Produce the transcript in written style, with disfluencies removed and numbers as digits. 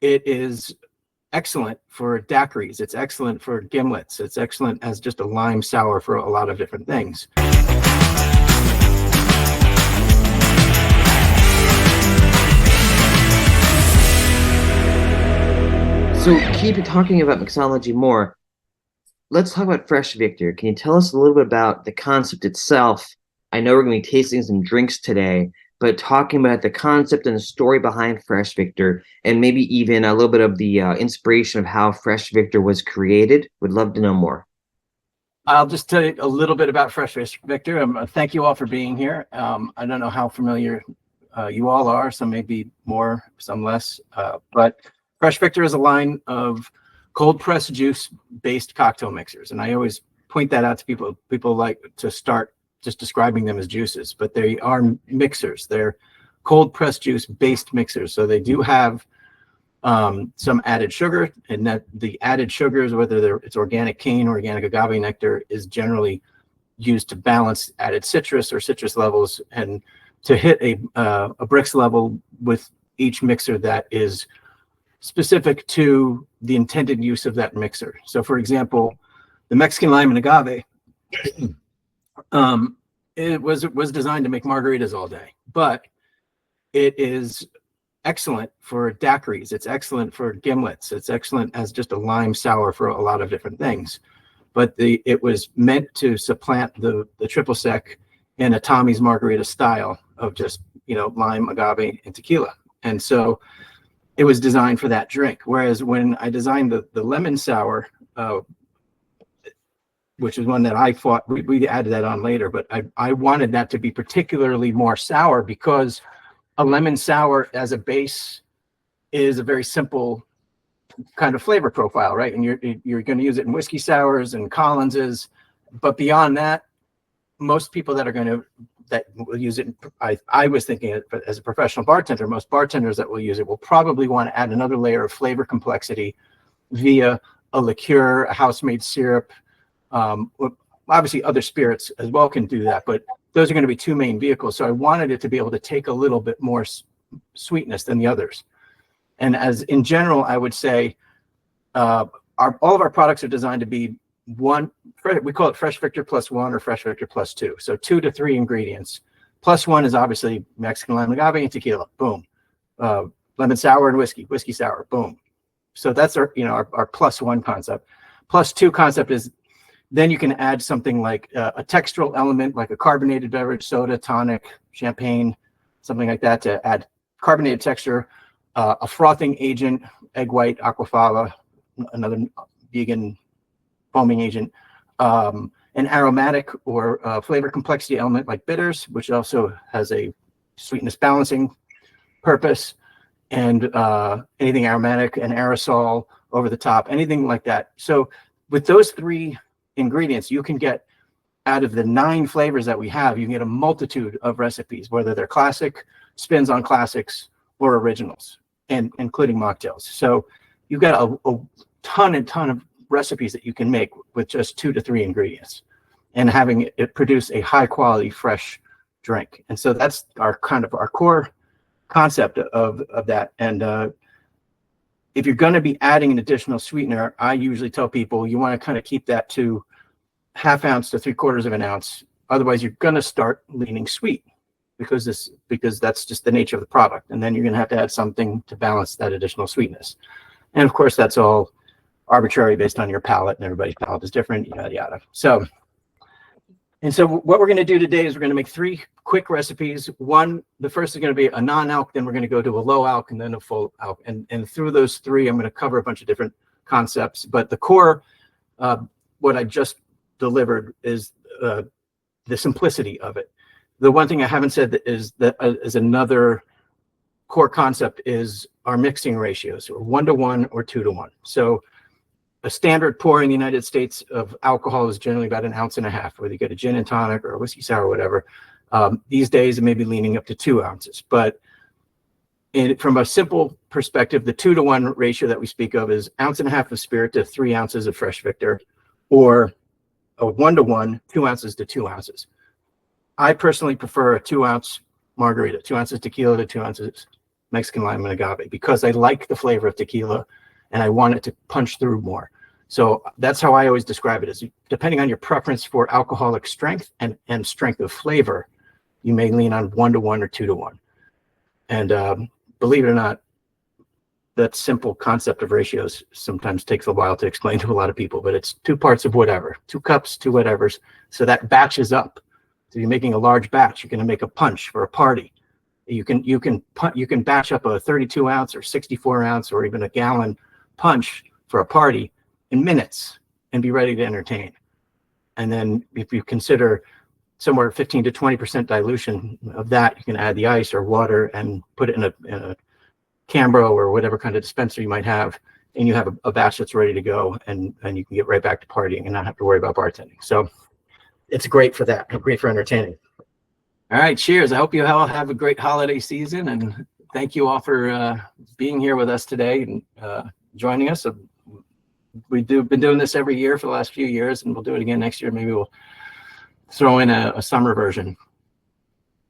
it is excellent for daiquiris. It's excellent for gimlets. It's excellent as just a lime sour for a lot of different things. So keep talking about mixology more. Let's talk about Fresh Victor. Can you tell us a little bit about the concept itself? I know we're going to be tasting some drinks today, but talking about the concept and the story behind Fresh Victor, and maybe even a little bit of the inspiration of how Fresh Victor was created. Would love to know more. I'll just tell you a little bit about Fresh Victor. Thank you all for being here. I don't know how familiar you all are. Some may be more, some less. But Fresh Victor is a line of cold pressed juice based cocktail mixers. And I always point that out to people. People like to start just describing them as juices, but they are mixers. They're cold pressed juice based mixers. So they do have some added sugar, and that the added sugars, whether it's organic cane or organic agave nectar, is generally used to balance added citrus or citrus levels and to hit a Brix level with each mixer that is specific to the intended use of that mixer. So for example, the Mexican lime and agave, it was designed to make margaritas all day, but it is excellent for daiquiris. It's excellent for gimlets. It's excellent as just a lime sour for a lot of different things. But it was meant to supplant the triple sec in a Tommy's margarita style of just, lime, agave, and tequila. And so it was designed for that drink. Whereas when I designed the lemon sour, which is one that I thought we added that on later, but I wanted that to be particularly more sour because a lemon sour as a base is a very simple kind of flavor profile, right? And you're going to use it in whiskey sours and Collinses, but beyond that, most people that will use it, I was thinking as a professional bartender, most bartenders that will use it will probably want to add another layer of flavor complexity via a liqueur, a house-made syrup. Obviously other spirits as well can do that, but those are going to be two main vehicles. So I wanted it to be able to take a little bit more sweetness than the others. And as in general, I would say all of our products are designed to be one. We call it Fresh Victor +1 or Fresh Victor +2. So 2 to 3 ingredients. +1 is obviously Mexican lime agave and tequila. Boom. Lemon sour and whiskey sour. Boom. So that's our +1 concept. +2 concept is then you can add something like a textural element, like a carbonated beverage, soda, tonic, champagne, something like that to add carbonated texture, a frothing agent, egg white, aquafaba, another vegan foaming agent, an aromatic or flavor complexity element like bitters, which also has a sweetness balancing purpose, and anything aromatic, an aerosol over the top, anything like that. So with those 3 ingredients, you can get out of the 9 flavors that we have, you can get a multitude of recipes, whether they're classic, spins on classics, or originals, and including mocktails. So you've got a ton of recipes that you can make with just 2 to 3 ingredients and having it produce a high quality, fresh drink. And so that's our core concept of that. And if you're going to be adding an additional sweetener, I usually tell people you want to kind of keep that to 1/2 ounce to 3/4 of an ounce. Otherwise, you're going to start leaning sweet because that's just the nature of the product. And then you're going to have to add something to balance that additional sweetness. And of course, that's all arbitrary based on your palate, and everybody's palate is different, yada, yada. So what we're going to do today is we're going to make 3 quick recipes. The first is going to be a non-alc, then we're going to go to a low alc, and then a full alc. And through those 3, I'm going to cover a bunch of different concepts. But the core, what I just delivered, is the simplicity of it. The one thing I haven't said is another core concept is our mixing ratios, or 1 to 1 or 2 to 1. So a standard pour in the United States of alcohol is generally about 1.5 ounces, whether you get a gin and tonic or a whiskey sour or whatever. These days, it may be leaning up to 2 ounces. But from a simple perspective, the 2 to 1 ratio that we speak of is 1.5 ounces of spirit to 3 ounces of Fresh Victor, or a 1 to 1, 2 ounces to 2 ounces. I personally prefer a 2 ounce margarita, 2 ounces tequila to 2 ounces Mexican lime and agave, because I like the flavor of tequila and I want it to punch through more. So that's how I always describe it, is depending on your preference for alcoholic strength and strength of flavor, you may lean on 1-to-1 or 2-to-1. And believe it or not, that simple concept of ratios sometimes takes a while to explain to a lot of people, but it's 2 parts of whatever, 2 cups, 2 whatevers. So that batches up. So you're making a large batch. You're going to make a punch for a party. You can batch up a 32 ounce or 64 ounce or even a gallon punch for a party in minutes and be ready to entertain. And then if you consider somewhere 15 to 20% dilution of that, you can add the ice or water and put it in a Cambro or whatever kind of dispenser you might have, and you have a batch that's ready to go, and you can get right back to partying and not have to worry about bartending. So it's great for that, great for entertaining. All right, cheers. I hope you all have a great holiday season, and thank you all for being here with us today and joining us. We've been doing this every year for the last few years, and we'll do it again next year. Maybe we'll throw in a summer version.